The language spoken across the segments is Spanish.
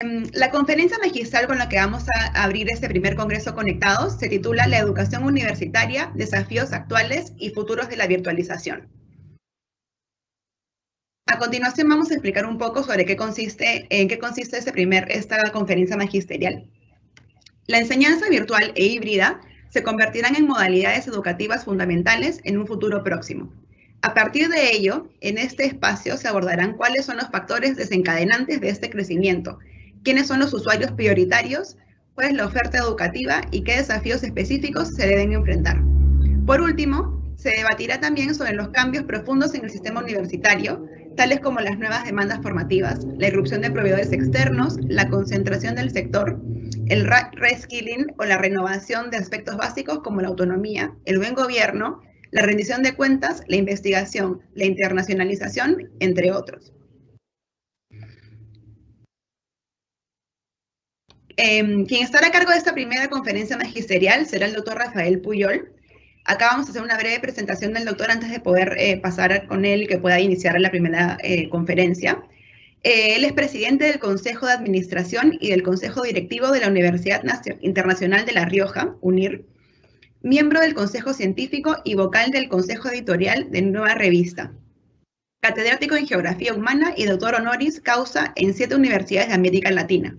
La conferencia magistral con la que vamos a abrir este primer congreso Conectados se titula La educación universitaria, desafíos actuales y futuros de la virtualización. A continuación vamos a explicar un poco sobre en qué consiste esta conferencia magisterial. La enseñanza virtual e híbrida se convertirán en modalidades educativas fundamentales en un futuro próximo. A partir de ello, en este espacio se abordarán cuáles son los factores desencadenantes de este crecimiento, quiénes son los usuarios prioritarios, cuál es la oferta educativa y qué desafíos específicos se deben enfrentar. Por último, se debatirá también sobre los cambios profundos en el sistema universitario, tales como las nuevas demandas formativas, la irrupción de proveedores externos, la concentración del sector, el reskilling o la renovación de aspectos básicos como la autonomía, el buen gobierno, la rendición de cuentas, la investigación, la internacionalización, entre otros. Quien estará a cargo de esta primera conferencia magisterial será el doctor Rafael Puyol. Acá vamos a hacer una breve presentación del doctor antes de poder pasar con él y que pueda iniciar la primera conferencia. Él es presidente del Consejo de Administración y del Consejo Directivo de la Universidad Internacional de La Rioja, UNIR, miembro del Consejo Científico y vocal del Consejo Editorial de Nueva Revista, catedrático en Geografía Humana y doctor honoris causa en 7 universidades de América Latina.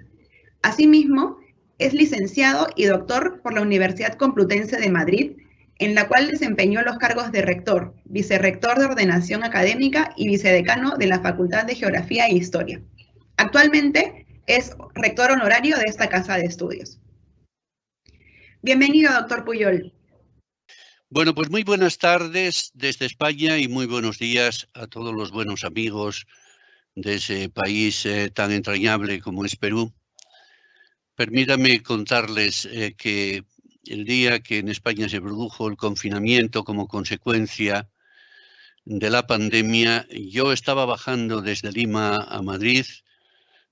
Asimismo, es licenciado y doctor por la Universidad Complutense de Madrid, en la cual desempeñó los cargos de rector, vicerrector de ordenación académica y vicedecano de la Facultad de Geografía e Historia. Actualmente es rector honorario de esta casa de estudios. Bienvenido, doctor Puyol. Bueno, pues muy buenas tardes desde España y muy buenos días a todos los buenos amigos de ese país tan entrañable como es Perú. Permítanme contarles que el día que en España se produjo el confinamiento como consecuencia de la pandemia, yo estaba bajando desde Lima a Madrid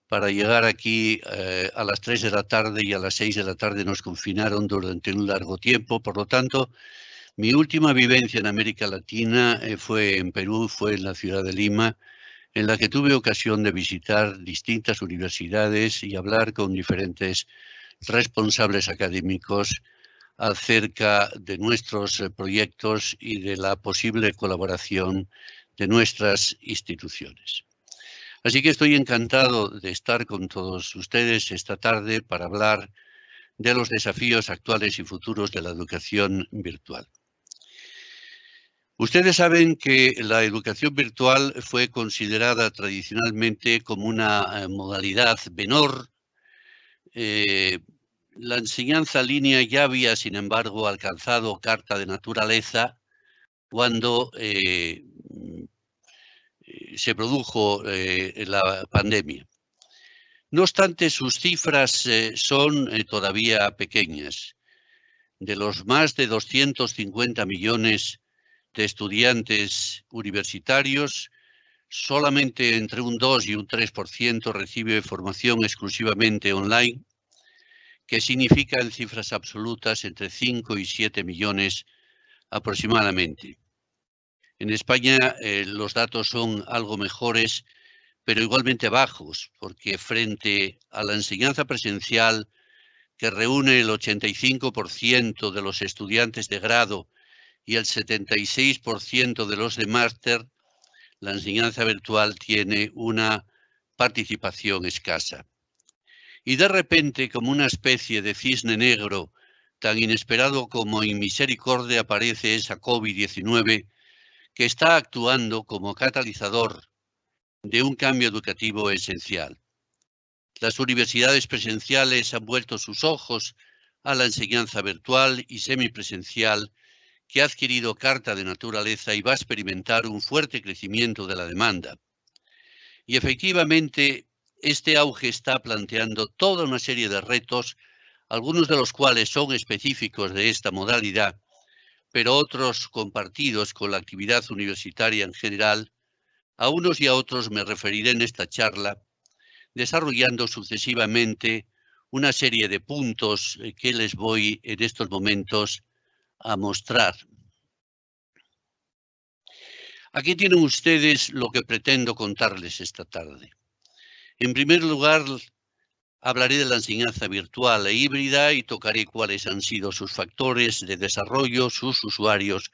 para llegar aquí a las 3 de la tarde y a las 6 de la tarde nos confinaron durante un largo tiempo. Por lo tanto, mi última vivencia en América Latina fue en Perú, fue en la ciudad de Lima, en la que tuve ocasión de visitar distintas universidades y hablar con diferentes responsables académicos acerca de nuestros proyectos y de la posible colaboración de nuestras instituciones. Así que estoy encantado de estar con todos ustedes esta tarde para hablar de los desafíos actuales y futuros de la educación virtual. Ustedes saben que la educación virtual fue considerada tradicionalmente como una modalidad menor. La enseñanza en línea ya había, sin embargo, alcanzado carta de naturaleza cuando se produjo la pandemia. No obstante, sus cifras son todavía pequeñas. De los más de 250 millones de estudiantes universitarios, solamente entre un 2 y un 3% recibe formación exclusivamente online, que significa en cifras absolutas entre 5 y 7 millones aproximadamente. En España los datos son algo mejores, pero igualmente bajos, porque frente a la enseñanza presencial, que reúne el 85% de los estudiantes de grado y el 76% de los de máster, la enseñanza virtual tiene una participación escasa. Y de repente, como una especie de cisne negro, tan inesperado como en misericordia, aparece esa COVID-19 que está actuando como catalizador de un cambio educativo esencial. Las universidades presenciales han vuelto sus ojos a la enseñanza virtual y semipresencial, que ha adquirido carta de naturaleza y va a experimentar un fuerte crecimiento de la demanda. Y efectivamente, este auge está planteando toda una serie de retos, algunos de los cuales son específicos de esta modalidad, pero otros compartidos con la actividad universitaria en general. A unos y a otros me referiré en esta charla, desarrollando sucesivamente una serie de puntos que les voy en estos momentos a mostrar. Aquí tienen ustedes lo que pretendo contarles esta tarde. En primer lugar, Hablaré de la enseñanza virtual e híbrida y tocaré cuáles han sido sus factores de desarrollo, sus usuarios,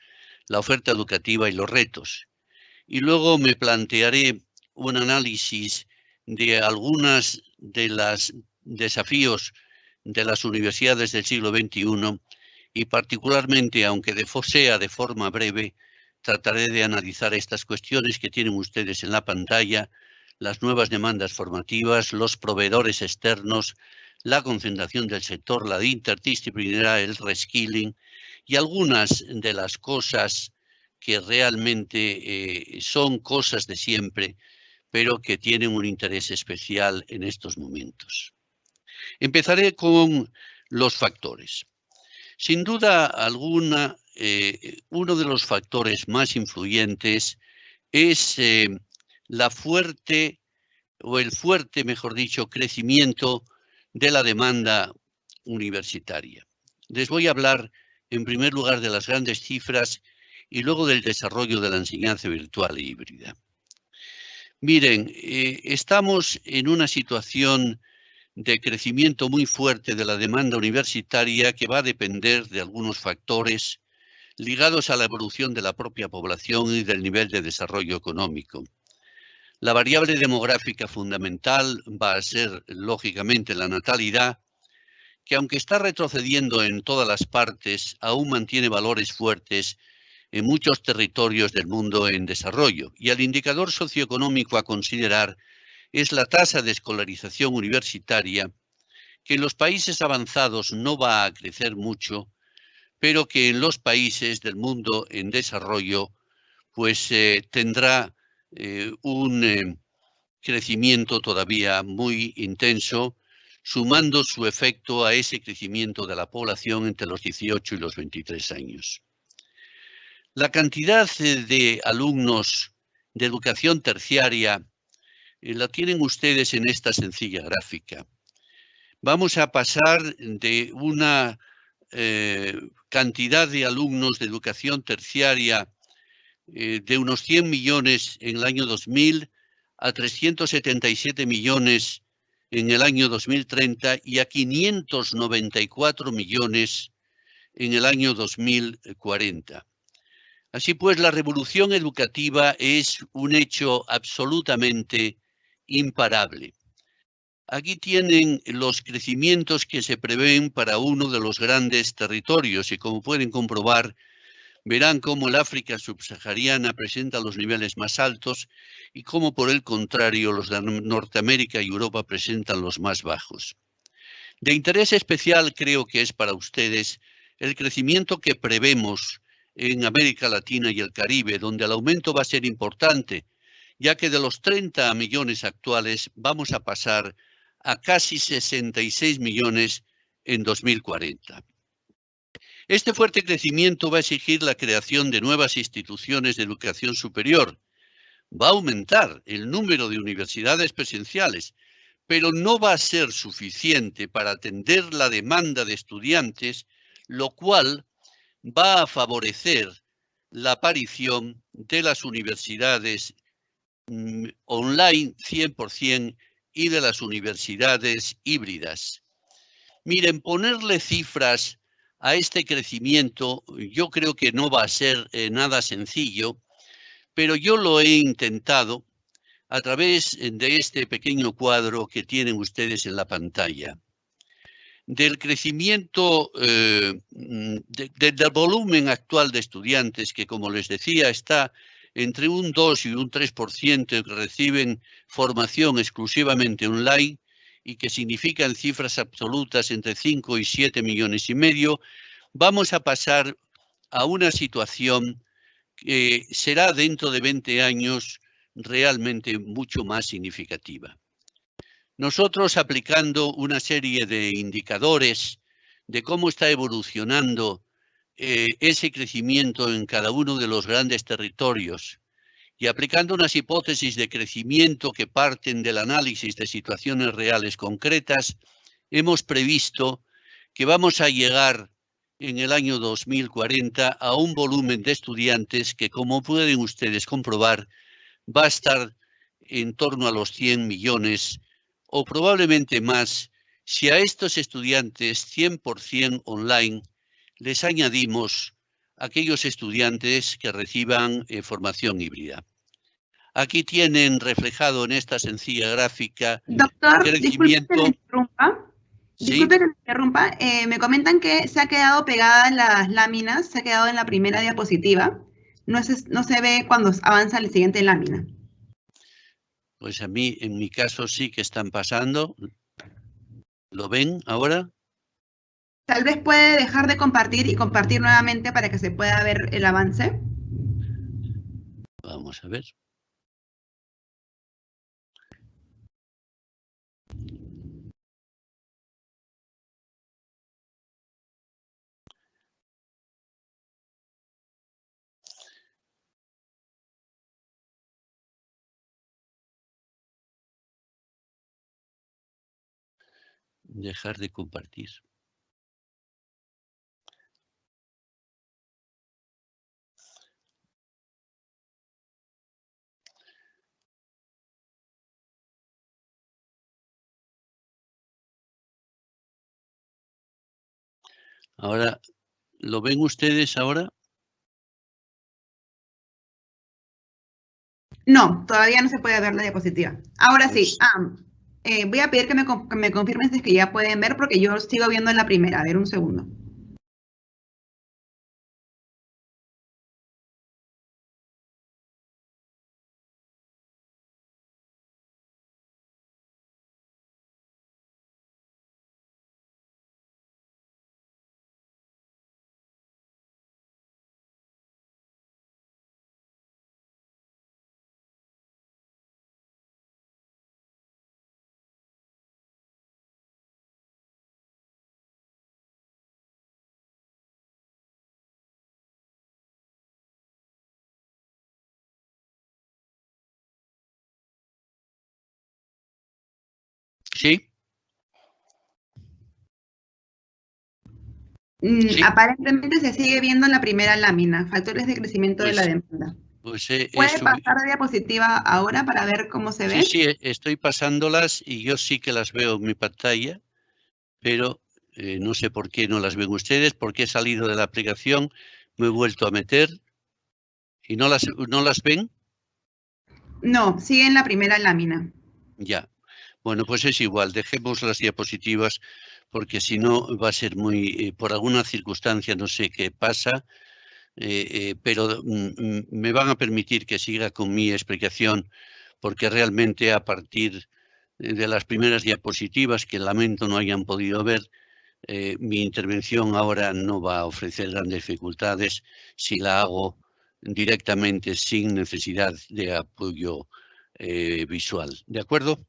la oferta educativa y los retos. Y luego me plantearé un análisis de algunos de los desafíos de las universidades del siglo XXI y particularmente, aunque sea de forma breve, trataré de analizar estas cuestiones que tienen ustedes en la pantalla, las nuevas demandas formativas, los proveedores externos, la concentración del sector, la interdisciplinaridad, el reskilling y algunas de las cosas que realmente son cosas de siempre, pero que tienen un interés especial en estos momentos. Empezaré con los factores. Sin duda alguna, uno de los factores más influyentes es el fuerte, mejor dicho, crecimiento de la demanda universitaria. Les voy a hablar, en primer lugar, de las grandes cifras y luego del desarrollo de la enseñanza virtual e híbrida. Miren, estamos en una situación de crecimiento muy fuerte de la demanda universitaria que va a depender de algunos factores ligados a la evolución de la propia población y del nivel de desarrollo económico. La variable demográfica fundamental va a ser, lógicamente, la natalidad, que aunque está retrocediendo en todas las partes, aún mantiene valores fuertes en muchos territorios del mundo en desarrollo. Y el indicador socioeconómico a considerar es la tasa de escolarización universitaria, que en los países avanzados no va a crecer mucho, pero que en los países del mundo en desarrollo pues tendrá un crecimiento todavía muy intenso, sumando su efecto a ese crecimiento de la población entre los 18 y los 23 años. La cantidad de alumnos de educación terciaria la tienen ustedes en esta sencilla gráfica. Vamos a pasar de una cantidad de alumnos de educación terciaria de unos 100 millones en el año 2000 a 377 millones en el año 2030 y a 594 millones en el año 2040. Así pues, la revolución educativa es un hecho absolutamente imparable. Aquí tienen los crecimientos que se prevén para uno de los grandes territorios y como pueden comprobar, verán cómo el África subsahariana presenta los niveles más altos y cómo por el contrario los de Norteamérica y Europa presentan los más bajos. De interés especial creo que es para ustedes el crecimiento que prevemos en América Latina y el Caribe, donde el aumento va a ser importante, ya que de los 30 millones actuales vamos a pasar a casi 66 millones en 2040. Este fuerte crecimiento va a exigir la creación de nuevas instituciones de educación superior. Va a aumentar el número de universidades presenciales, pero no va a ser suficiente para atender la demanda de estudiantes, lo cual va a favorecer la aparición de las universidades online 100% y de las universidades híbridas. Miren, ponerle cifras a este crecimiento yo creo que no va a ser nada sencillo, pero yo lo he intentado a través de este pequeño cuadro que tienen ustedes en la pantalla. Del crecimiento, del volumen actual de estudiantes que, como les decía, está entre un 2 y un 3% que reciben formación exclusivamente online y que significa en cifras absolutas entre 5 y 7 millones y medio, vamos a pasar a una situación que será dentro de 20 años realmente mucho más significativa. Nosotros, aplicando una serie de indicadores de cómo está evolucionando ese crecimiento en cada uno de los grandes territorios y aplicando unas hipótesis de crecimiento que parten del análisis de situaciones reales concretas, hemos previsto que vamos a llegar en el año 2040 a un volumen de estudiantes que, como pueden ustedes comprobar, va a estar en torno a los 100 millones o probablemente más Si a estos estudiantes 100% online les añadimos aquellos estudiantes que reciban formación híbrida. Aquí tienen reflejado en esta sencilla gráfica Doctor, crecimiento. Disculpe que le interrumpa. Me comentan que se ha quedado pegada las láminas, se ha quedado en la primera diapositiva. No se ve cuando avanza la siguiente lámina. Pues a mí, en mi caso, sí que están pasando. ¿Lo ven ahora? Tal vez puede dejar de compartir y compartir nuevamente para que se pueda ver el avance. Vamos a ver. Dejar de compartir. Ahora, ¿lo ven ustedes ahora? No, todavía no se puede ver la diapositiva. Ahora Pues, sí. Voy a pedir que me confirmen si es que ya pueden ver porque yo sigo viendo en la primera. A ver, un segundo. ¿sí? Sí. Aparentemente se sigue viendo en la primera lámina, factores de crecimiento de la demanda. Pues ¿Puede pasar de diapositiva ahora para ver cómo se ve? Sí, estoy pasándolas y yo sí que las veo en mi pantalla, pero no sé por qué no las ven ustedes, porque he salido de la aplicación, me he vuelto a meter y no las ven. No, sigue en la primera lámina. Ya. Bueno, pues es igual, dejemos las diapositivas porque si no va a ser muy, por alguna circunstancia, no sé qué pasa, pero me van a permitir que siga con mi explicación porque realmente a partir de las primeras diapositivas, que lamento no hayan podido ver, mi intervención ahora no va a ofrecer grandes dificultades si la hago directamente sin necesidad de apoyo visual. ¿De acuerdo?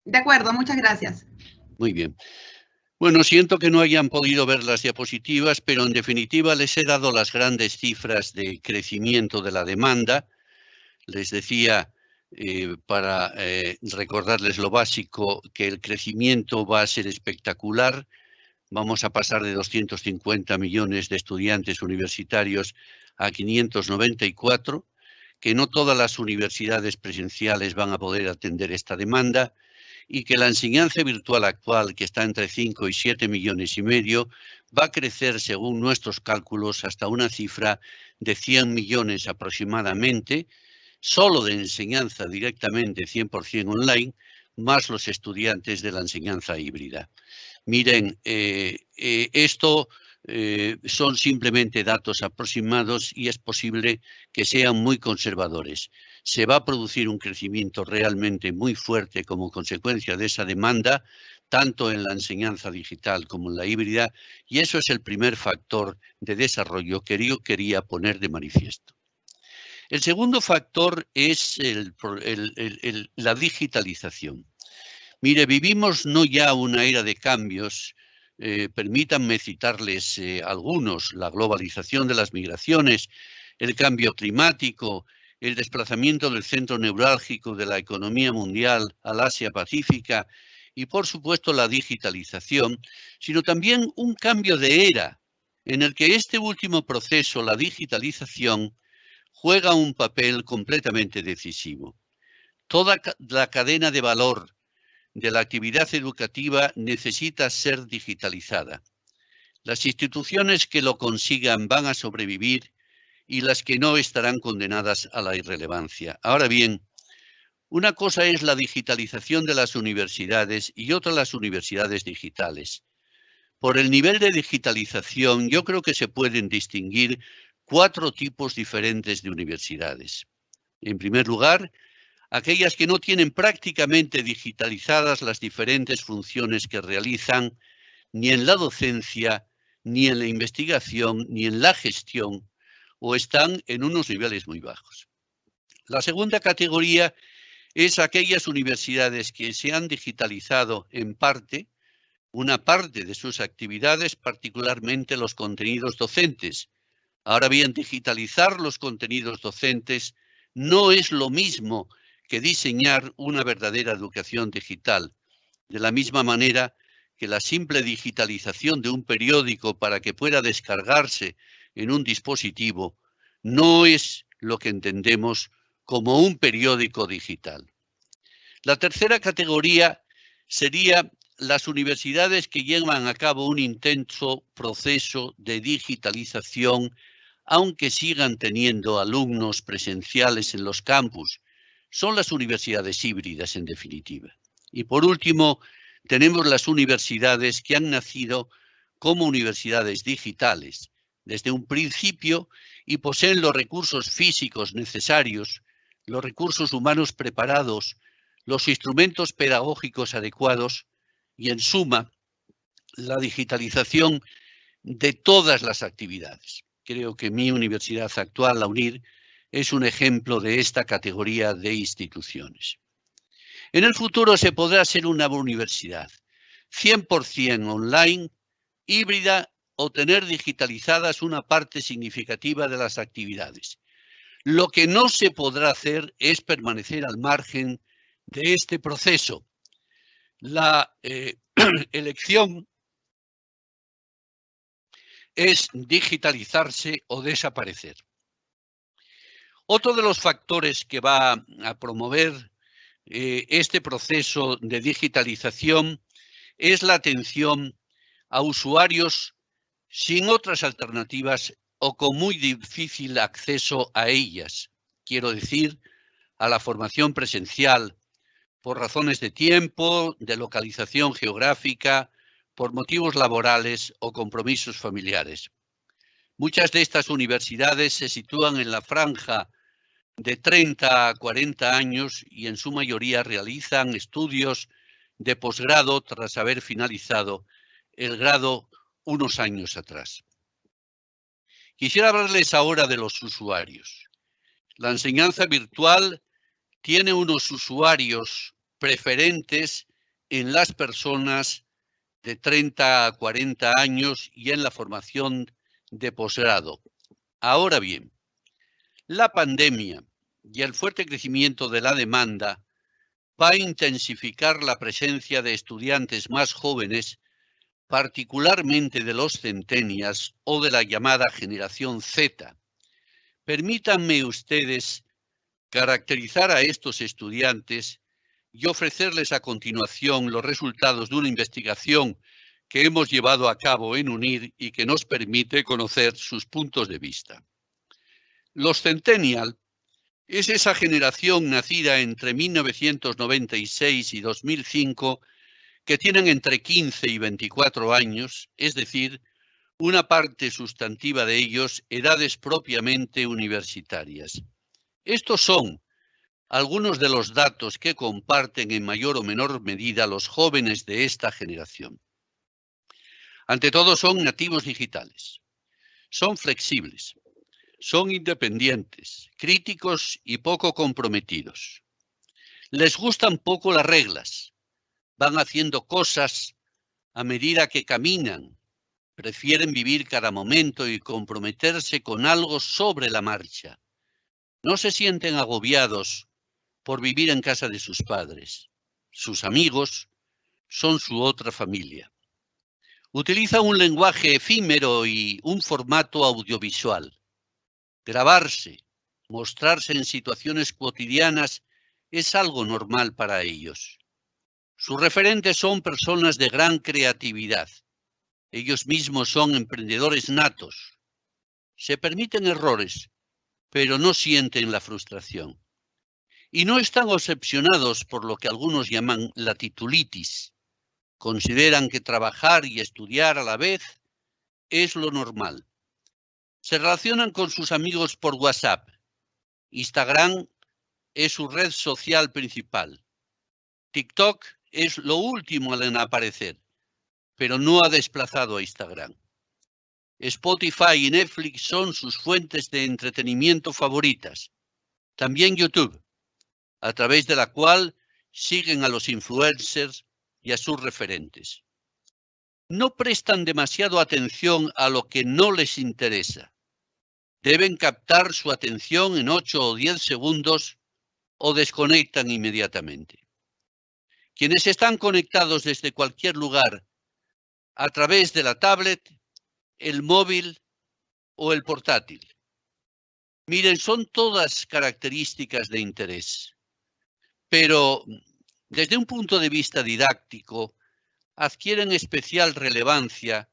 De acuerdo, muchas gracias. Muy bien. Bueno, siento que no hayan podido ver las diapositivas, pero en definitiva les he dado las grandes cifras de crecimiento de la demanda. Les decía, para recordarles lo básico, que el crecimiento va a ser espectacular. Vamos a pasar de 250 millones de estudiantes universitarios a 594, que no todas las universidades presenciales van a poder atender esta demanda y que la enseñanza virtual actual, que está entre 5 y 7 millones y medio, va a crecer, según nuestros cálculos, hasta una cifra de 100 millones aproximadamente, solo de enseñanza directamente 100% online, más los estudiantes de la enseñanza híbrida. Miren, esto son simplemente datos aproximados y es posible que sean muy conservadores. Se va a producir un crecimiento realmente muy fuerte como consecuencia de esa demanda, tanto en la enseñanza digital como en la híbrida, y eso es el primer factor de desarrollo que yo quería poner de manifiesto. El segundo factor es la digitalización. Mire, vivimos no ya una era de cambios, permítanme citarles algunos, la globalización de las migraciones, el cambio climático, el desplazamiento del centro neurálgico de la economía mundial al Asia-Pacífica y, por supuesto, la digitalización, sino también un cambio de era en el que este último proceso, la digitalización, juega un papel completamente decisivo. Toda la cadena de valor de la actividad educativa necesita ser digitalizada. Las instituciones que lo consigan van a sobrevivir y las que no estarán condenadas a la irrelevancia. Ahora bien, una cosa es la digitalización de las universidades y otra las universidades digitales. Por el nivel de digitalización, yo creo que se pueden distinguir 4 tipos diferentes de universidades. En primer lugar, aquellas que no tienen prácticamente digitalizadas las diferentes funciones que realizan ni en la docencia, ni en la investigación, ni en la gestión, o están en unos niveles muy bajos. La segunda categoría es aquellas universidades que se han digitalizado en parte, una parte de sus actividades, particularmente los contenidos docentes. Ahora bien, digitalizar los contenidos docentes no es lo mismo que diseñar una verdadera educación digital. De la misma manera que la simple digitalización de un periódico para que pueda descargarse en un dispositivo no es lo que entendemos como un periódico digital. La tercera categoría sería las universidades que llevan a cabo un intenso proceso de digitalización, aunque sigan teniendo alumnos presenciales en los campus. Son las universidades híbridas, en definitiva. Y por último, tenemos las universidades que han nacido como universidades digitales desde un principio y poseen los recursos físicos necesarios, los recursos humanos preparados, los instrumentos pedagógicos adecuados y, en suma, la digitalización de todas las actividades. Creo que mi universidad actual, la UNIR, es un ejemplo de esta categoría de instituciones. En el futuro se podrá ser una universidad 100% online, híbrida o tener digitalizadas una parte significativa de las actividades. Lo que no se podrá hacer es permanecer al margen de este proceso. La elección es digitalizarse o desaparecer. Otro de los factores que va a promover este proceso de digitalización es la atención a usuarios sin otras alternativas o con muy difícil acceso a ellas. Quiero decir, a la formación presencial, por razones de tiempo, de localización geográfica, por motivos laborales o compromisos familiares. Muchas de estas universidades se sitúan en la franja de 30 a 40 años y en su mayoría realizan estudios de posgrado tras haber finalizado el grado unos años atrás. Quisiera hablarles ahora de los usuarios. La enseñanza virtual tiene unos usuarios preferentes en las personas de 30 a 40 años y en la formación de posgrado. Ahora bien, la pandemia y el fuerte crecimiento de la demanda va a intensificar la presencia de estudiantes más jóvenes, particularmente de los centennials o de la llamada generación Z. Permítanme ustedes caracterizar a estos estudiantes y ofrecerles a continuación los resultados de una investigación que hemos llevado a cabo en UNIR y que nos permite conocer sus puntos de vista. Los centennials es esa generación nacida entre 1996 y 2005 que tienen entre 15 y 24 años, es decir, una parte sustantiva de ellos edades propiamente universitarias. Estos son algunos de los datos que comparten en mayor o menor medida los jóvenes de esta generación. Ante todo, son nativos digitales, son flexibles, son independientes, críticos y poco comprometidos. Les gustan poco las reglas, van haciendo cosas a medida que caminan, prefieren vivir cada momento y comprometerse con algo sobre la marcha. No se sienten agobiados por vivir en casa de sus padres. Sus amigos son su otra familia. Utilizan un lenguaje efímero y un formato audiovisual. Grabarse, mostrarse en situaciones cotidianas es algo normal para ellos. Sus referentes son personas de gran creatividad. Ellos mismos son emprendedores natos. Se permiten errores, pero no sienten la frustración. Y no están obsesionados por lo que algunos llaman la titulitis. Consideran que trabajar y estudiar a la vez es lo normal. Se relacionan con sus amigos por WhatsApp. Instagram es su red social principal. TikTok es lo último en aparecer, pero no ha desplazado a Instagram. Spotify y Netflix son sus fuentes de entretenimiento favoritas. También YouTube, a través de la cual siguen a los influencers y a sus referentes. No prestan demasiado atención a lo que no les interesa. Deben captar su atención en 8 o 10 segundos o desconectan inmediatamente. Quienes están conectados desde cualquier lugar a través de la tablet, el móvil o el portátil. Miren, son todas características de interés, pero desde un punto de vista didáctico adquieren especial relevancia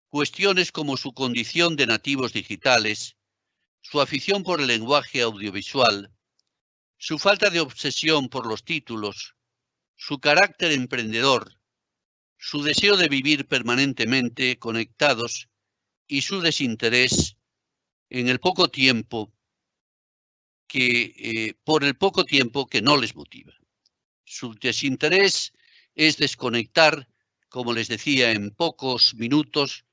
cuestiones como su condición de nativos digitales, su afición por el lenguaje audiovisual, su falta de obsesión por los títulos, su carácter emprendedor, su deseo de vivir permanentemente conectados y su desinterés en el poco tiempo por el poco tiempo que no les motiva. Su desinterés es desconectar, como les decía, en pocos minutos,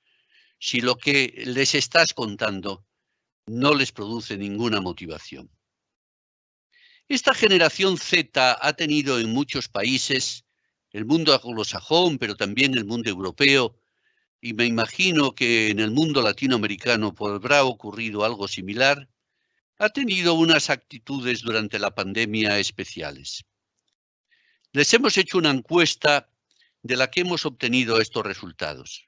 si lo que les estás contando no les produce ninguna motivación. Esta generación Z ha tenido en muchos países, el mundo anglosajón, pero también el mundo europeo, y me imagino que en el mundo latinoamericano podrá ocurrido algo similar, ha tenido unas actitudes durante la pandemia especiales. Les hemos hecho una encuesta de la que hemos obtenido estos resultados.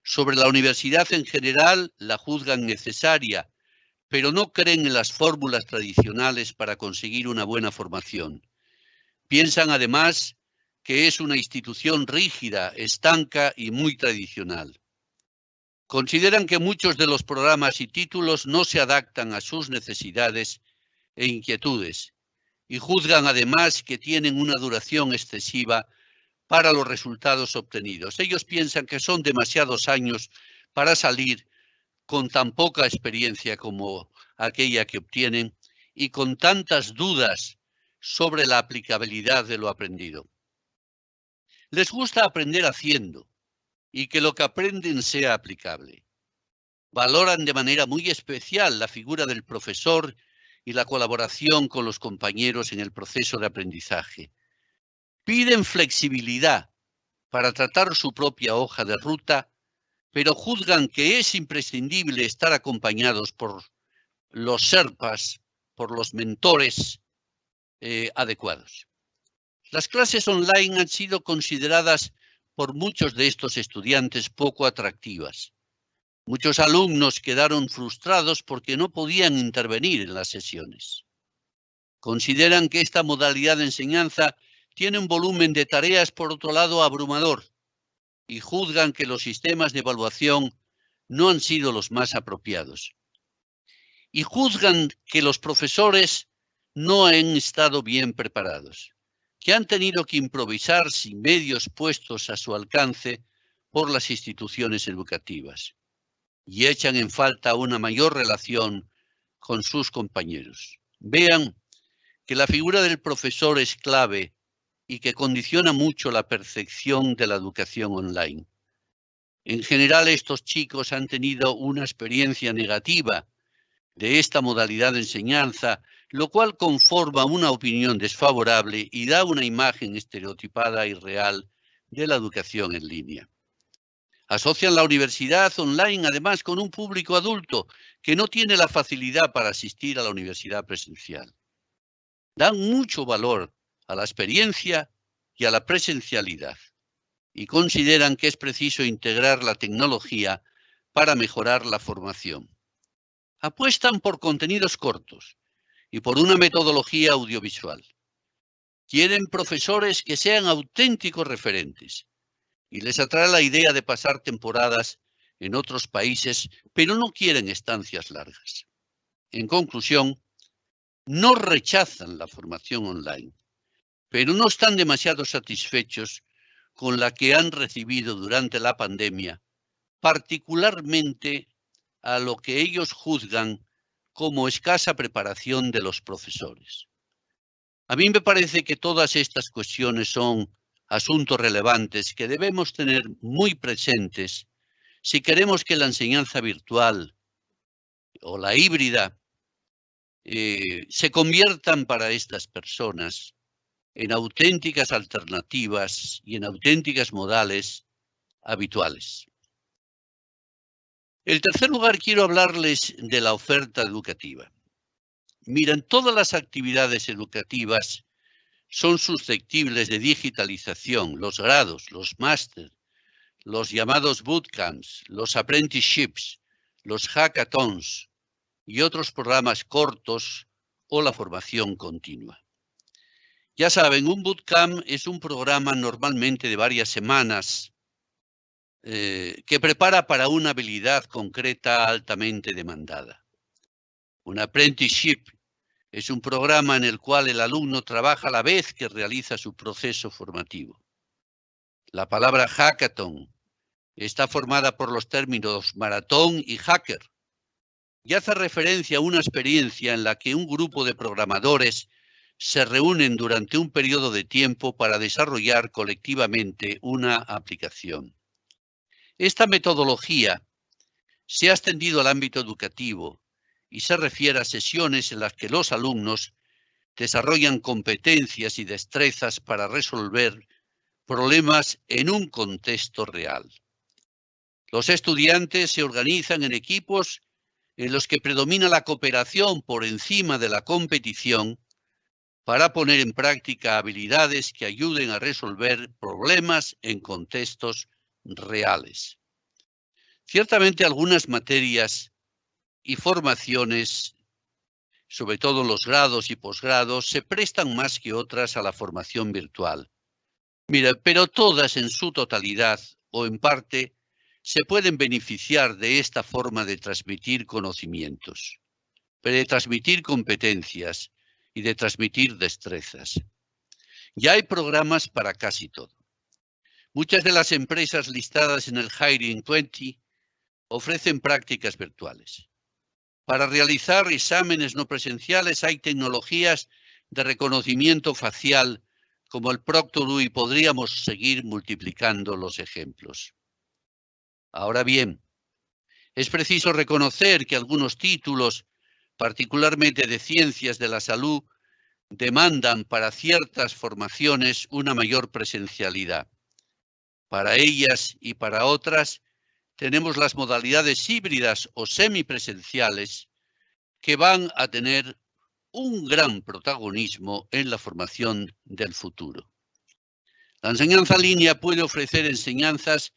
Sobre la universidad en general, la juzgan necesaria, pero no creen en las fórmulas tradicionales para conseguir una buena formación. Piensan además que es una institución rígida, estanca y muy tradicional. Consideran que muchos de los programas y títulos no se adaptan a sus necesidades e inquietudes y juzgan además que tienen una duración excesiva para los resultados obtenidos. Ellos piensan que son demasiados años para salir con tan poca experiencia como aquella que obtienen y con tantas dudas sobre la aplicabilidad de lo aprendido. Les gusta aprender haciendo y que lo que aprenden sea aplicable. Valoran de manera muy especial la figura del profesor y la colaboración con los compañeros en el proceso de aprendizaje. Piden flexibilidad para tratar su propia hoja de ruta, pero juzgan que es imprescindible estar acompañados por los sherpas, por los mentores adecuados. Las clases online han sido consideradas por muchos de estos estudiantes poco atractivas. Muchos alumnos quedaron frustrados porque no podían intervenir en las sesiones. Consideran que esta modalidad de enseñanza tiene un volumen de tareas, por otro lado, abrumador, y juzgan que los sistemas de evaluación no han sido los más apropiados. Y juzgan que los profesores no han estado bien preparados, que han tenido que improvisar sin medios puestos a su alcance por las instituciones educativas, y echan en falta una mayor relación con sus compañeros. Vean que la figura del profesor es clave y que condiciona mucho la percepción de la educación online. En general, estos chicos han tenido una experiencia negativa de esta modalidad de enseñanza, lo cual conforma una opinión desfavorable y da una imagen estereotipada y real de la educación en línea. Asocian la universidad online además con un público adulto que no tiene la facilidad para asistir a la universidad presencial. Dan mucho valor a la experiencia y a la presencialidad y consideran que es preciso integrar la tecnología para mejorar la formación. Apuestan por contenidos cortos y por una metodología audiovisual. Quieren profesores que sean auténticos referentes y les atrae la idea de pasar temporadas en otros países, pero no quieren estancias largas. En conclusión, no rechazan la formación online, pero no están demasiado satisfechos con la que han recibido durante la pandemia, particularmente a lo que ellos juzgan como escasa preparación de los profesores. A mí me parece que todas estas cuestiones son asuntos relevantes que debemos tener muy presentes si queremos que la enseñanza virtual o la híbrida se conviertan para estas personas en auténticas alternativas y en auténticas modales habituales. En tercer lugar, quiero hablarles de la oferta educativa. Miren, todas las actividades educativas son susceptibles de digitalización, los grados, los máster, los llamados bootcamps, los apprenticeships, los hackathons y otros programas cortos o la formación continua. Ya saben, un bootcamp es un programa normalmente de varias semanas que prepara para una habilidad concreta altamente demandada. Un apprenticeship es un programa en el cual el alumno trabaja a la vez que realiza su proceso formativo. La palabra hackathon está formada por los términos maratón y hacker y hace referencia a una experiencia en la que un grupo de programadores se reúnen durante un periodo de tiempo para desarrollar colectivamente una aplicación. Esta metodología se ha extendido al ámbito educativo y se refiere a sesiones en las que los alumnos desarrollan competencias y destrezas para resolver problemas en un contexto real. Los estudiantes se organizan en equipos en los que predomina la cooperación por encima de la competición para poner en práctica habilidades que ayuden a resolver problemas en contextos reales. Ciertamente algunas materias y formaciones, sobre todo los grados y posgrados, se prestan más que otras a la formación virtual. Mira, pero todas en su totalidad o en parte se pueden beneficiar de esta forma de transmitir conocimientos, de transmitir competencias y de transmitir destrezas. Ya hay programas para casi todo. Muchas de las empresas listadas en el Hiring 20 ofrecen prácticas virtuales. Para realizar exámenes no presenciales hay tecnologías de reconocimiento facial como el Proctor y podríamos seguir multiplicando los ejemplos. Ahora bien, es preciso reconocer que algunos títulos, particularmente de ciencias de la salud, demandan para ciertas formaciones una mayor presencialidad. Para ellas y para otras, tenemos las modalidades híbridas o semipresenciales que van a tener un gran protagonismo en la formación del futuro. La enseñanza en línea puede ofrecer enseñanzas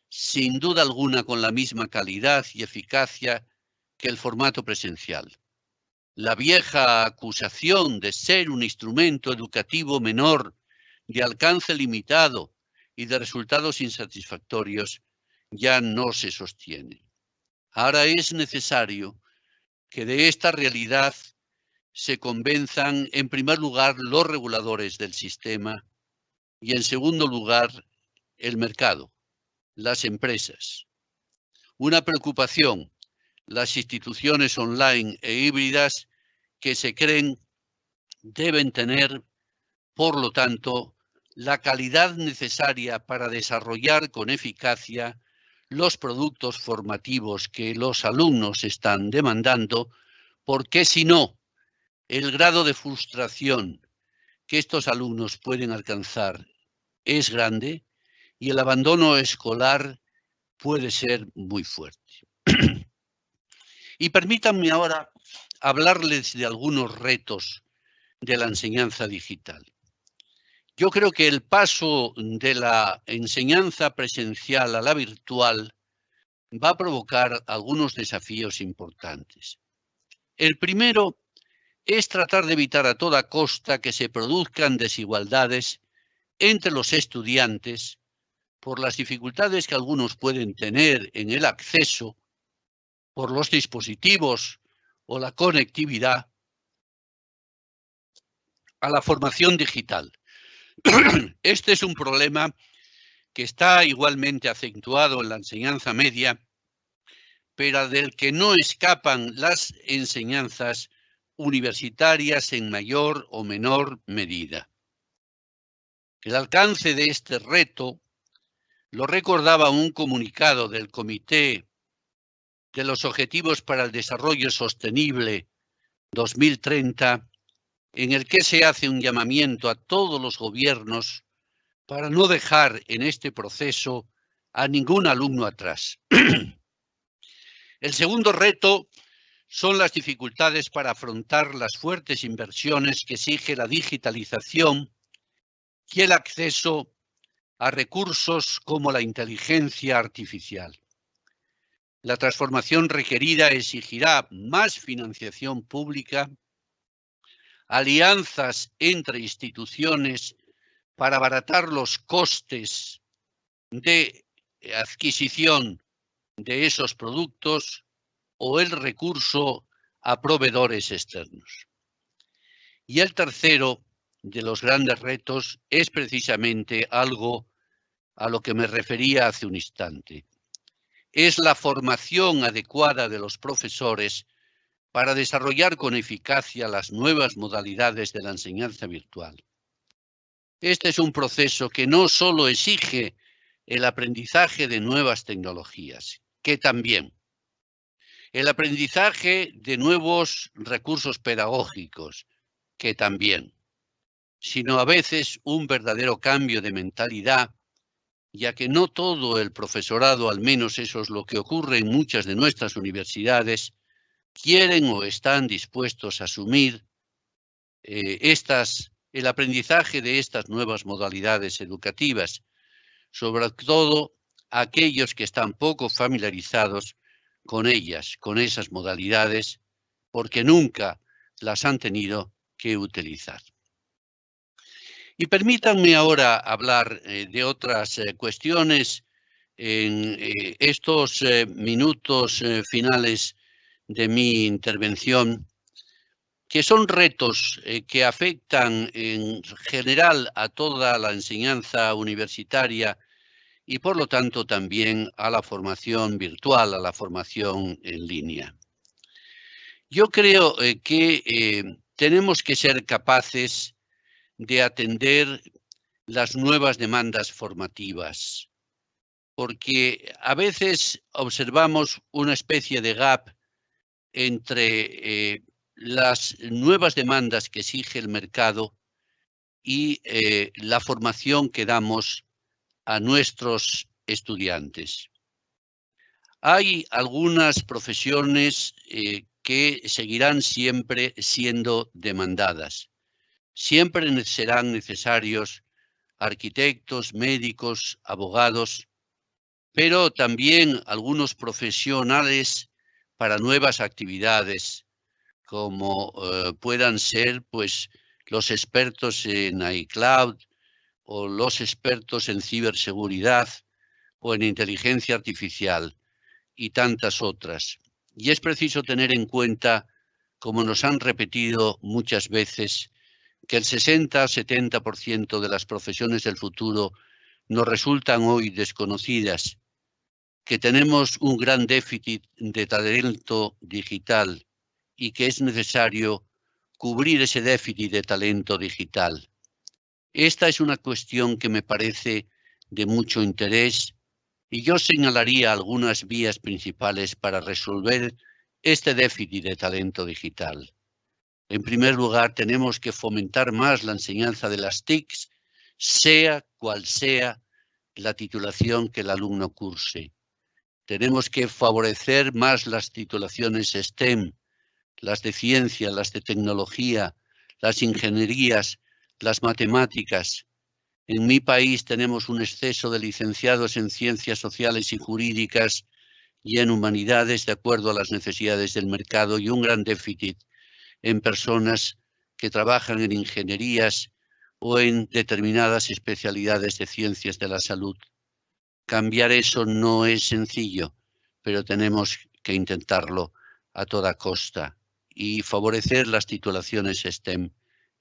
sin duda alguna con la misma calidad y eficacia que el formato presencial. La vieja acusación de ser un instrumento educativo menor, de alcance limitado y de resultados insatisfactorios ya no se sostiene. Ahora es necesario que de esta realidad se convenzan en primer lugar los reguladores del sistema y en segundo lugar el mercado, las empresas. Una preocupación, las instituciones online e híbridas que se creen deben tener, por lo tanto, la calidad necesaria para desarrollar con eficacia los productos formativos que los alumnos están demandando, porque si no, el grado de frustración que estos alumnos pueden alcanzar es grande y el abandono escolar puede ser muy fuerte. Y permítanme ahora hablarles de algunos retos de la enseñanza digital. Yo creo que el paso de la enseñanza presencial a la virtual va a provocar algunos desafíos importantes. El primero es tratar de evitar a toda costa que se produzcan desigualdades entre los estudiantes por las dificultades que algunos pueden tener en el acceso, por los dispositivos o la conectividad a la formación digital. Este es un problema que está igualmente acentuado en la enseñanza media, pero del que no escapan las enseñanzas universitarias en mayor o menor medida. El alcance de este reto lo recordaba un comunicado del Comité de los Objetivos para el Desarrollo Sostenible 2030, en el que se hace un llamamiento a todos los gobiernos para no dejar en este proceso a ningún alumno atrás. El segundo reto son las dificultades para afrontar las fuertes inversiones que exige la digitalización y el acceso a recursos como la inteligencia artificial. La transformación requerida exigirá más financiación pública, alianzas entre instituciones para abaratar los costes de adquisición de esos productos o el recurso a proveedores externos. Y el tercero de los grandes retos es precisamente algo a lo que me refería hace un instante. Es la formación adecuada de los profesores para desarrollar con eficacia las nuevas modalidades de la enseñanza virtual. Este es un proceso que no solo exige el aprendizaje de nuevas tecnologías, que también, el aprendizaje de nuevos recursos pedagógicos, que también, sino a veces un verdadero cambio de mentalidad, ya que no todo el profesorado, al menos eso es lo que ocurre en muchas de nuestras universidades, quieren o están dispuestos a asumir el aprendizaje de estas nuevas modalidades educativas, sobre todo aquellos que están poco familiarizados con ellas, con esas modalidades, porque nunca las han tenido que utilizar. Y permítanme ahora hablar de otras cuestiones en estos minutos finales de mi intervención, que son retos que afectan en general a toda la enseñanza universitaria y por lo tanto también a la formación virtual, a la formación en línea. Yo creo que tenemos que ser capaces de atender las nuevas demandas formativas, porque a veces observamos una especie de gap entre las nuevas demandas que exige el mercado y la formación que damos a nuestros estudiantes. Hay algunas profesiones que seguirán siempre siendo demandadas. Siempre serán necesarios arquitectos, médicos, abogados, pero también algunos profesionales para nuevas actividades, como puedan ser pues, los expertos en iCloud o los expertos en ciberseguridad o en inteligencia artificial y tantas otras. Y es preciso tener en cuenta, como nos han repetido muchas veces, que el 60-70% de las profesiones del futuro nos resultan hoy desconocidas, que tenemos un gran déficit de talento digital y que es necesario cubrir ese déficit de talento digital. Esta es una cuestión que me parece de mucho interés y yo señalaría algunas vías principales para resolver este déficit de talento digital. En primer lugar, tenemos que fomentar más la enseñanza de las TICs, sea cual sea la titulación que el alumno curse. Tenemos que favorecer más las titulaciones STEM, las de ciencia, las de tecnología, las ingenierías, las matemáticas. En mi país tenemos un exceso de licenciados en ciencias sociales y jurídicas y en humanidades de acuerdo a las necesidades del mercado y un gran déficit en personas que trabajan en ingenierías o en determinadas especialidades de ciencias de la salud. Cambiar eso no es sencillo, pero tenemos que intentarlo a toda costa, y favorecer las titulaciones STEM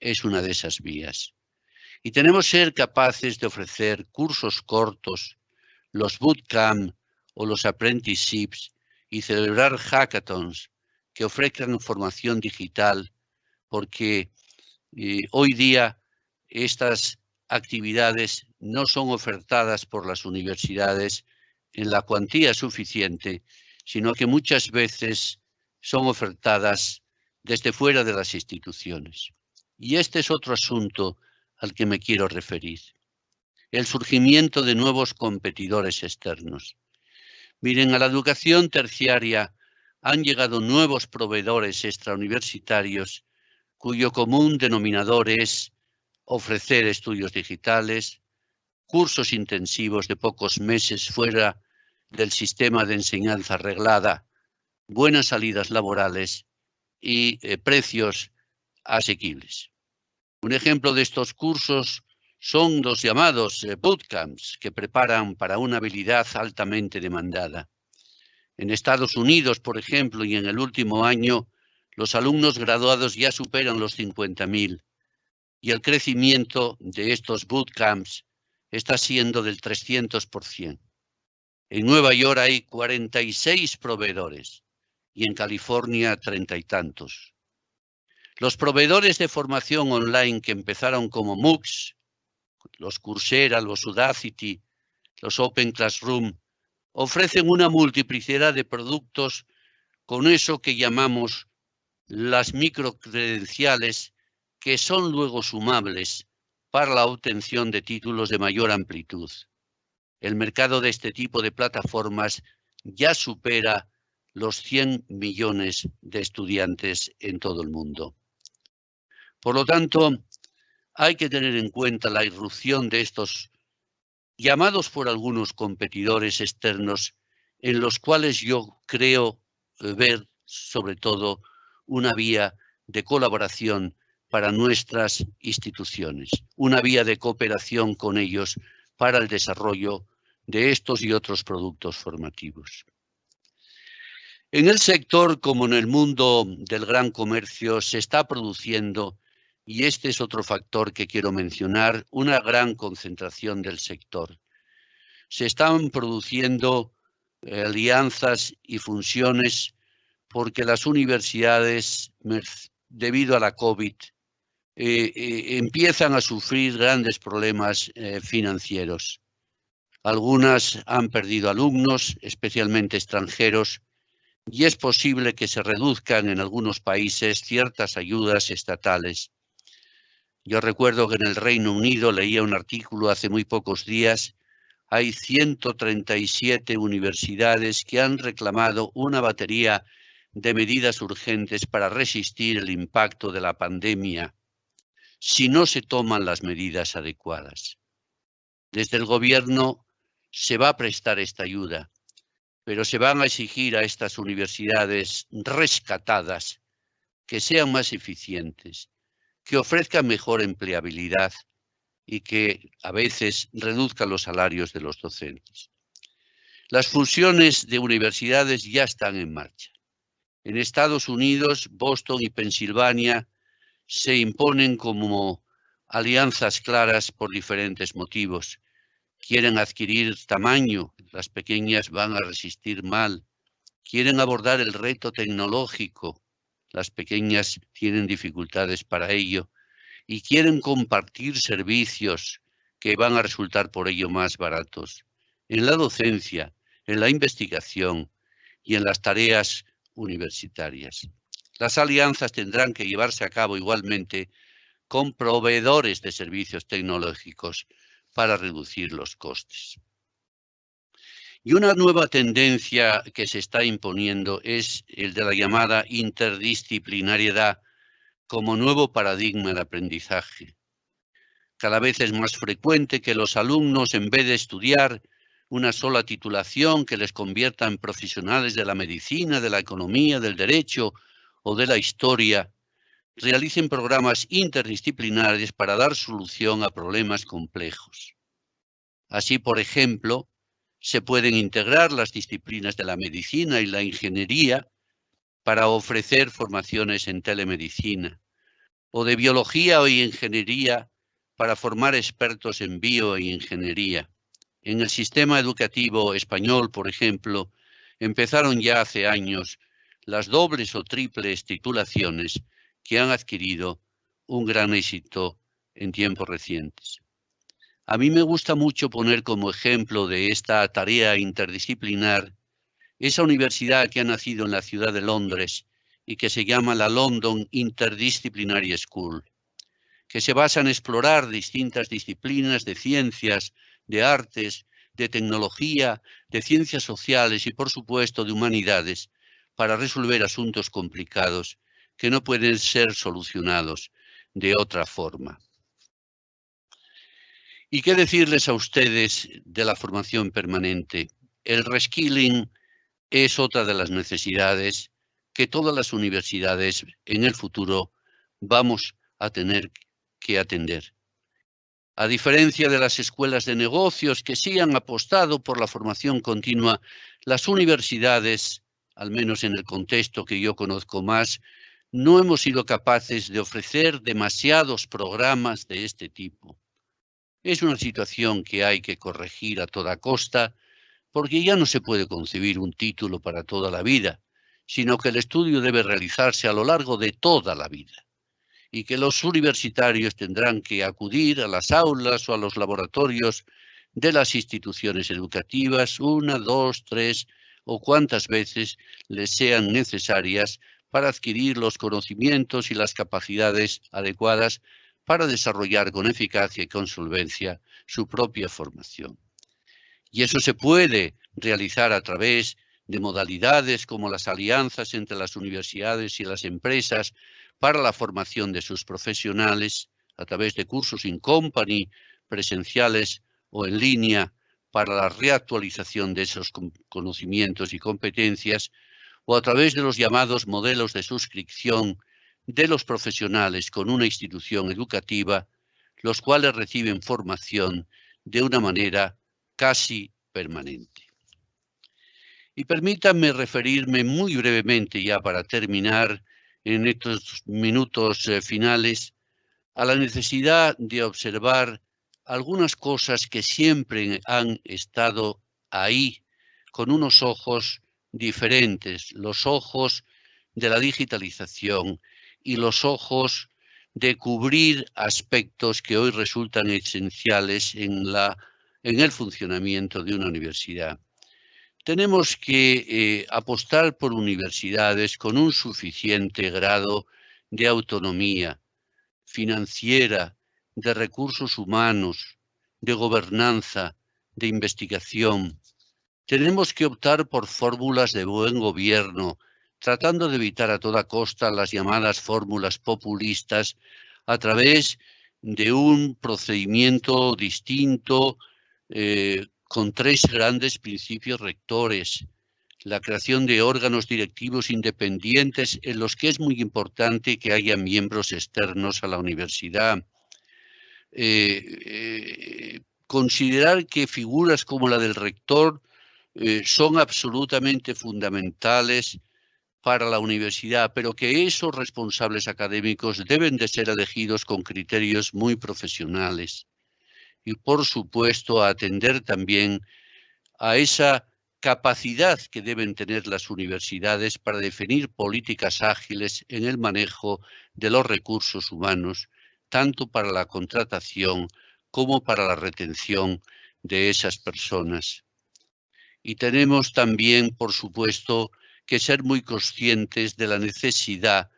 es una de esas vías. Y tenemos que ser capaces de ofrecer cursos cortos, los bootcamp o los apprenticeships, y celebrar hackathons que ofrezcan formación digital, porque hoy día estas actividades no son ofertadas por las universidades en la cuantía suficiente, sino que muchas veces son ofertadas desde fuera de las instituciones. Y este es otro asunto al que me quiero referir: el surgimiento de nuevos competidores externos. Miren, a la educación terciaria han llegado nuevos proveedores extrauniversitarios cuyo común denominador es ofrecer estudios digitales, cursos intensivos de pocos meses fuera del sistema de enseñanza reglada, buenas salidas laborales y precios asequibles. Un ejemplo de estos cursos son los llamados bootcamps, que preparan para una habilidad altamente demandada. En Estados Unidos, por ejemplo, y en el último año, los alumnos graduados ya superan los 50.000, y el crecimiento de estos bootcamps está siendo del 300%. En Nueva York hay 46 proveedores y en California 30 y tantos. Los proveedores de formación online que empezaron como MOOCs, los Coursera, los Udacity, los Open Classroom, ofrecen una multiplicidad de productos con eso que llamamos las microcredenciales, que son luego sumables para la obtención de títulos de mayor amplitud. El mercado de este tipo de plataformas ya supera los 100 millones de estudiantes en todo el mundo. Por lo tanto, hay que tener en cuenta la irrupción de estos llamados por algunos competidores externos, en los cuales yo creo ver sobre todo una vía de colaboración para nuestras instituciones, una vía de cooperación con ellos para el desarrollo de estos y otros productos formativos. En el sector, como en el mundo del gran comercio, se está produciendo, y este es otro factor que quiero mencionar, una gran concentración del sector. Se están produciendo alianzas y fusiones porque las universidades, debido a la COVID, empiezan a sufrir grandes problemas financieros. Algunas han perdido alumnos, especialmente extranjeros, y es posible que se reduzcan en algunos países ciertas ayudas estatales. Yo recuerdo que en el Reino Unido leía un artículo hace muy pocos días. Hay 137 universidades que han reclamado una batería de medidas urgentes para resistir el impacto de la pandemia si no se toman las medidas adecuadas. Desde el gobierno se va a prestar esta ayuda, pero se van a exigir a estas universidades rescatadas que sean más eficientes, que ofrezcan mejor empleabilidad y que a veces reduzcan los salarios de los docentes. Las fusiones de universidades ya están en marcha. En Estados Unidos, Boston y Pensilvania se imponen como alianzas claras por diferentes motivos. Quieren adquirir tamaño, las pequeñas van a resistir mal. Quieren abordar el reto tecnológico, las pequeñas tienen dificultades para ello. Y quieren compartir servicios que van a resultar por ello más baratos. En la docencia, en la investigación y en las tareas universitarias. Las alianzas tendrán que llevarse a cabo igualmente con proveedores de servicios tecnológicos para reducir los costes. Y una nueva tendencia que se está imponiendo es el de la llamada interdisciplinariedad como nuevo paradigma de aprendizaje. Cada vez es más frecuente que los alumnos, en vez de estudiar una sola titulación que les convierta en profesionales de la medicina, de la economía, del derecho o de la historia, realicen programas interdisciplinares para dar solución a problemas complejos. Así, por ejemplo, se pueden integrar las disciplinas de la medicina y la ingeniería para ofrecer formaciones en telemedicina, o de biología o ingeniería para formar expertos en bioingeniería. En el sistema educativo español, por ejemplo, empezaron ya hace años las dobles o triples titulaciones que han adquirido un gran éxito en tiempos recientes. A mí me gusta mucho poner como ejemplo de esta tarea interdisciplinar esa universidad que ha nacido en la ciudad de Londres y que se llama la London Interdisciplinary School, que se basa en explorar distintas disciplinas de ciencias, de artes, de tecnología, de ciencias sociales y, por supuesto, de humanidades, para resolver asuntos complicados que no pueden ser solucionados de otra forma. ¿Y qué decirles a ustedes de la formación permanente? El reskilling es otra de las necesidades que todas las universidades en el futuro vamos a tener que atender. A diferencia de las escuelas de negocios que sí han apostado por la formación continua, las universidades, al menos en el contexto que yo conozco más, no hemos sido capaces de ofrecer demasiados programas de este tipo. Es una situación que hay que corregir a toda costa, porque ya no se puede concebir un título para toda la vida, sino que el estudio debe realizarse a lo largo de toda la vida, y que los universitarios tendrán que acudir a las aulas o a los laboratorios de las instituciones educativas 1, 2, 3 o cuantas veces les sean necesarias para adquirir los conocimientos y las capacidades adecuadas para desarrollar con eficacia y con solvencia su propia formación. Y eso se puede realizar a través de modalidades como las alianzas entre las universidades y las empresas para la formación de sus profesionales, a través de cursos in company, presenciales o en línea, para la reactualización de esos conocimientos y competencias, o a través de los llamados modelos de suscripción de los profesionales con una institución educativa, los cuales reciben formación de una manera casi permanente. Y permítanme referirme muy brevemente, ya para terminar en estos minutos finales, a la necesidad de observar algunas cosas que siempre han estado ahí, con unos ojos diferentes, los ojos de la digitalización y los ojos de cubrir aspectos que hoy resultan esenciales en el funcionamiento de una universidad. Tenemos que apostar por universidades con un suficiente grado de autonomía financiera, de recursos humanos, de gobernanza, de investigación. Tenemos que optar por fórmulas de buen gobierno, tratando de evitar a toda costa las llamadas fórmulas populistas a través de un procedimiento distinto con 3 grandes principios rectores. La creación de órganos directivos independientes en los que es muy importante que haya miembros externos a la universidad. Considerar que figuras como la del rector son absolutamente fundamentales para la universidad, pero que esos responsables académicos deben de ser elegidos con criterios muy profesionales. Y, por supuesto, atender también a esa capacidad que deben tener las universidades para definir políticas ágiles en el manejo de los recursos humanos, tanto para la contratación como para la retención de esas personas. Y tenemos también, por supuesto, que ser muy conscientes de la necesidad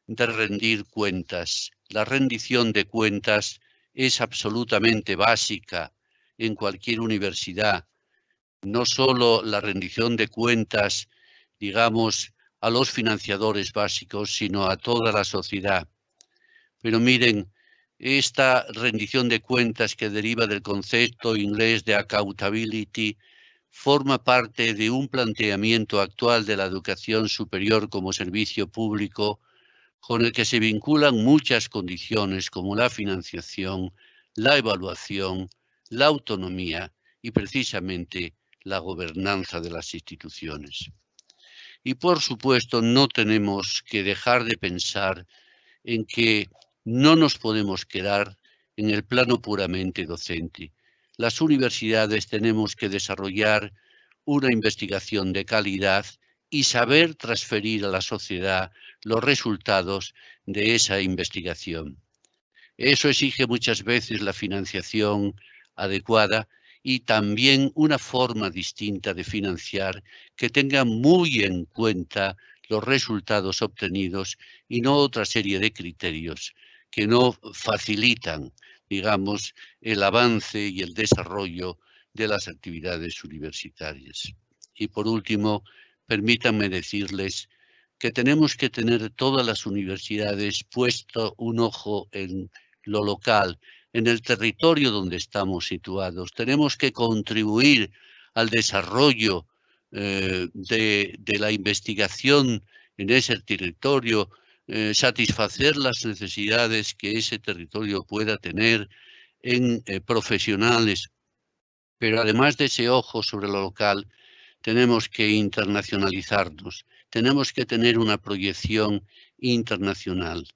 de rendir cuentas. La rendición de cuentas es absolutamente básica en cualquier universidad. No solo la rendición de cuentas, digamos, a los financiadores básicos, sino a toda la sociedad. Pero miren, esta rendición de cuentas que deriva del concepto inglés de accountability forma parte de un planteamiento actual de la educación superior como servicio público con el que se vinculan muchas condiciones como la financiación, la evaluación, la autonomía y precisamente la gobernanza de las instituciones. Y por supuesto no tenemos que dejar de pensar en que no nos podemos quedar en el plano puramente docente. Las universidades tenemos que desarrollar una investigación de calidad y saber transferir a la sociedad los resultados de esa investigación. Eso exige muchas veces la financiación adecuada y también una forma distinta de financiar que tenga muy en cuenta los resultados obtenidos y no otra serie de criterios que no facilitan, digamos, el avance y el desarrollo de las actividades universitarias. Y por último, permítanme decirles que tenemos que tener todas las universidades puesto un ojo en lo local, en el territorio donde estamos situados. Tenemos que contribuir al desarrollo de la investigación en ese territorio, satisfacer las necesidades que ese territorio pueda tener en profesionales. Pero además de ese ojo sobre lo local, tenemos que internacionalizarnos, tenemos que tener una proyección internacional.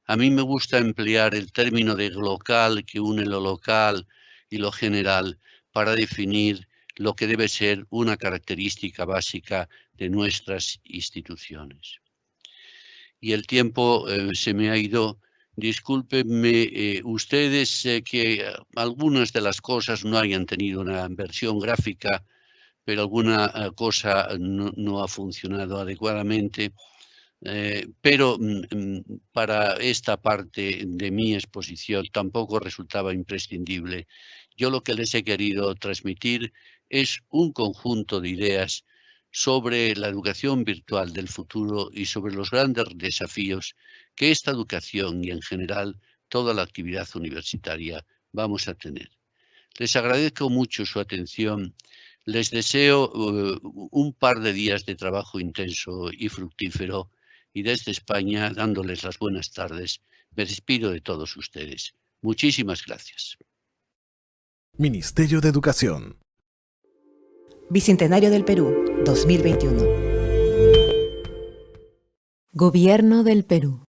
A mí me gusta emplear el término de local que une lo local y lo general para definir lo que debe ser una característica básica de nuestras instituciones. Y el tiempo se me ha ido. Discúlpenme ustedes que algunas de las cosas no hayan tenido una versión gráfica, pero alguna cosa no ha funcionado adecuadamente. Pero para esta parte de mi exposición tampoco resultaba imprescindible. Yo lo que les he querido transmitir es un conjunto de ideas sobre la educación virtual del futuro y sobre los grandes desafíos que esta educación y en general toda la actividad universitaria vamos a tener. Les agradezco mucho su atención. Les deseo un par de días de trabajo intenso y fructífero y desde España, dándoles las buenas tardes, me despido de todos ustedes. Muchísimas gracias. Ministerio de Educación. Bicentenario del Perú, 2021. Gobierno del Perú.